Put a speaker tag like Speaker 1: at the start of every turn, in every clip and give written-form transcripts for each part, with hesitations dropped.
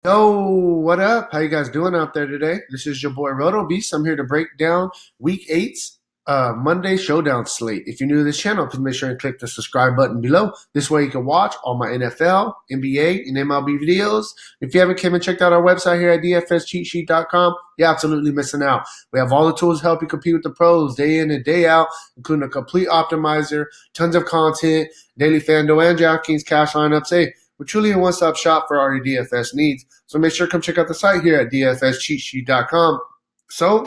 Speaker 1: Yo, what up? How you guys doing out there today? This is your boy Roto Beast. I'm here to break down Week 8's Monday Showdown slate. If you're new to this channel, please make sure and click the subscribe button below. This way you can watch all my NFL, NBA, and MLB videos. If you haven't came and checked out our website here at dfscheatsheet.com, you're absolutely missing out. We have all the tools to help you compete with the pros day in and day out, including a complete optimizer, tons of content, daily FanDuel and Draftkings cash lineups. Hey, we're truly a one-stop shop for all your DFS needs. So make sure to come check out the site here at dfscheatsheet.com. So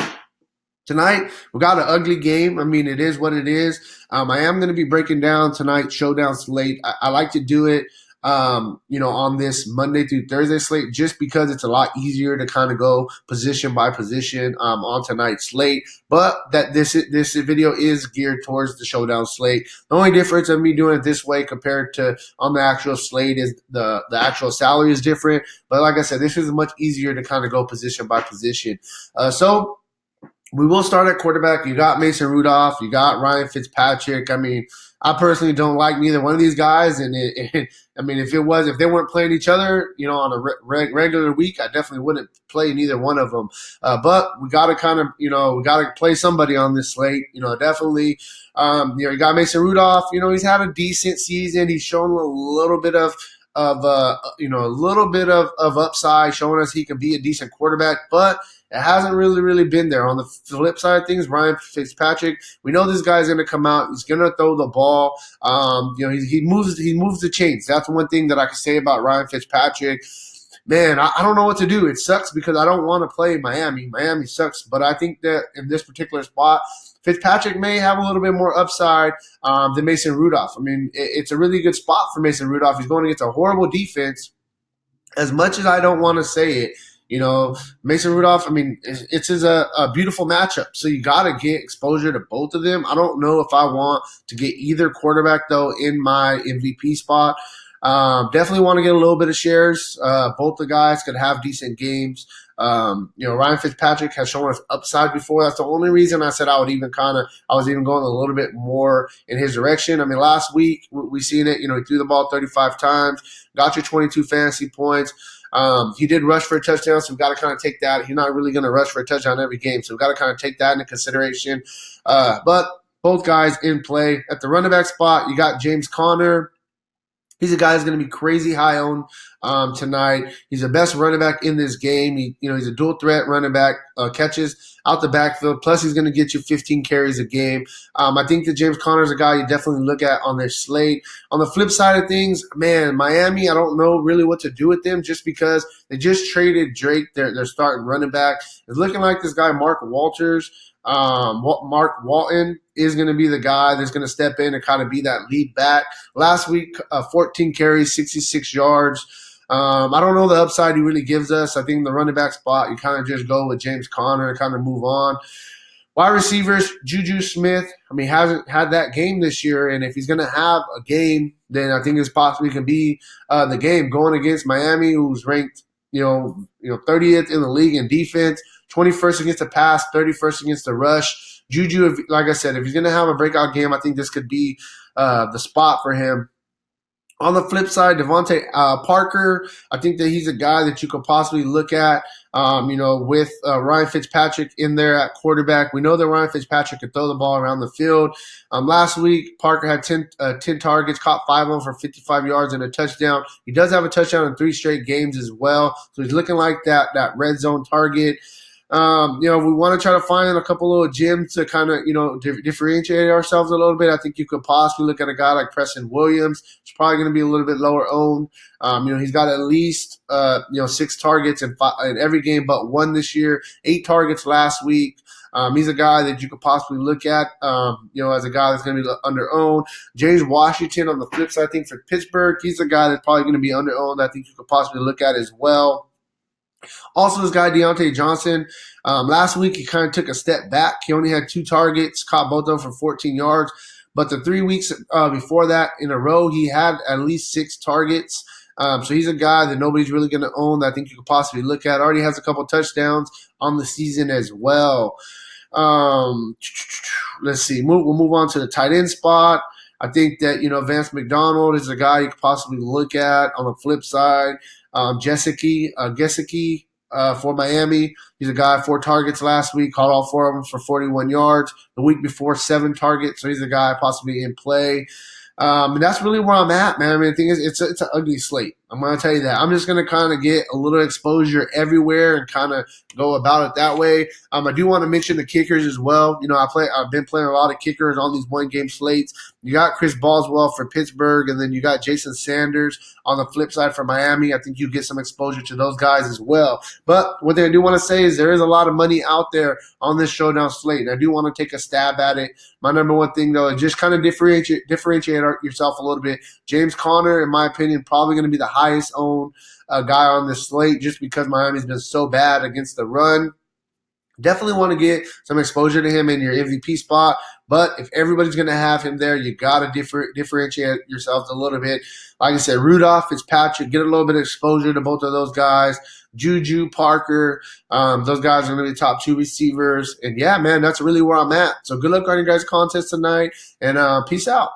Speaker 1: tonight, we got an ugly game. I mean, it is what it is. I am going to be breaking down tonight's Showdown slate. I like to do it, on this Monday through Thursday slate just because it's a lot easier to kind of go position by position on tonight's slate. But that this video is geared towards the Showdown slate. The only difference of me doing it this way compared to on the actual slate is the actual salary is different. But like I said, this is much easier to kind of go position by position. So we will start at quarterback. You got Mason Rudolph. You got Ryan Fitzpatrick. I mean, I personally don't like neither one of these guys. And if they weren't playing each other, on a regular week, I definitely wouldn't play neither one of them. But we got to we got to play somebody on this slate. Definitely. You got Mason Rudolph. He's had a decent season. He's shown a little bit of upside, showing us he can be a decent quarterback, but it hasn't really been there. On the flip side of things, Ryan Fitzpatrick, we know this guy's going to come out. He's going to throw the ball. He moves the chains. That's one thing that I can say about Ryan Fitzpatrick. Man, I don't know what to do. It sucks because I don't want to play Miami. Miami sucks, but I think that in this particular spot, Fitzpatrick may have a little bit more upside than Mason Rudolph. I mean, it's a really good spot for Mason Rudolph. He's going against a horrible defense. As much as I don't want to say it, Mason Rudolph, it's a beautiful matchup. So you got to get exposure to both of them. I don't know if I want to get either quarterback, though, in my MVP spot. Definitely want to get a little bit of shares. Both the guys could have decent games. Ryan Fitzpatrick has shown us upside before. That's the only reason I said I was even going a little bit more in his direction. I mean, last week we seen it. He threw the ball 35 times, got you 22 fantasy points. He did rush for a touchdown, so we've got to kind of take that. He's not really going to rush for a touchdown every game, so we've got to kind of take that into consideration. But both guys in play. At the running back spot, you got James Conner. He's a guy who's going to be crazy high owned tonight. He's the best running back in this game. He's a dual threat running back, catches out the backfield. Plus, he's going to get you 15 carries a game. I think that James Conner is a guy you definitely look at on their slate. On the flip side of things, man, Miami, I don't know really what to do with them just because they just traded Drake, their starting running back. It's looking like this guy, Mark Walters. Mark Walton is going to be the guy that's going to step in and kind of be that lead back. Last week, 14 carries, 66 yards. I don't know the upside he really gives us. I think the running back spot, you kind of just go with James Conner and kind of move on. Wide receivers, Juju Smith, hasn't had that game this year, and if he's going to have a game, then I think it's possibly can be the game going against Miami, who's ranked 30th in the league in defense, 21st against the pass, 31st against the rush. Juju, like I said, if he's going to have a breakout game, I think this could be the spot for him. On the flip side, Devontae Parker, I think that he's a guy that you could possibly look at, with Ryan Fitzpatrick in there at quarterback. We know that Ryan Fitzpatrick can throw the ball around the field. Last week, Parker had 10 targets, caught 5 of them for 55 yards and a touchdown. He does have a touchdown in 3 straight games as well. So he's looking like that red zone target. We want to try to find a couple little gems to kind of, differentiate ourselves a little bit. I think you could possibly look at a guy like Preston Williams. He's probably going to be a little bit lower owned. He's got at least, 6 targets in every game but 1 this year, 8 targets last week. He's a guy that you could possibly look at, as a guy that's going to be under-owned. James Washington on the flip side, I think for Pittsburgh, he's a guy that's probably going to be under-owned. I think you could possibly look at as well. Also, this guy, Deontay Johnson, last week he kind of took a step back. He only had 2 targets, caught both of them for 14 yards. But the 3 weeks before that in a row, he had at least 6 targets. So he's a guy that nobody's really going to own that I think you could possibly look at. Already has a couple touchdowns on the season as well. Let's see. We'll move on to the tight end spot. I think that, Vance McDonald is a guy you could possibly look at on the flip side. Gesicki for Miami. He's a guy, 4 targets last week, caught all 4 of them for 41 yards. The week before, 7 targets, so he's a guy possibly in play. And that's really where I'm at, man. I mean, the thing is, it's an ugly slate. I'm going to tell you that. I'm just going to kind of get a little exposure everywhere and kind of go about it that way. I do want to mention the kickers as well. I've been playing a lot of kickers on these one-game slates. You got Chris Boswell for Pittsburgh, and then you got Jason Sanders on the flip side for Miami. I think you get some exposure to those guys as well. But what I do want to say is there is a lot of money out there on this showdown slate, and I do want to take a stab at it. My number one thing, though, is just kind of differentiate yourself a little bit. James Conner, in my opinion, probably going to be the highest owned guy on this slate just because Miami's been so bad against the run. Definitely want to get some exposure to him in your MVP spot. But if everybody's going to have him there, you got to differentiate yourself a little bit. Like I said, Rudolph, Fitzpatrick, get a little bit of exposure to both of those guys. Juju, Parker, those guys are going to be top 2 receivers. And, yeah, man, that's really where I'm at. So good luck on your guys' contest tonight, and peace out.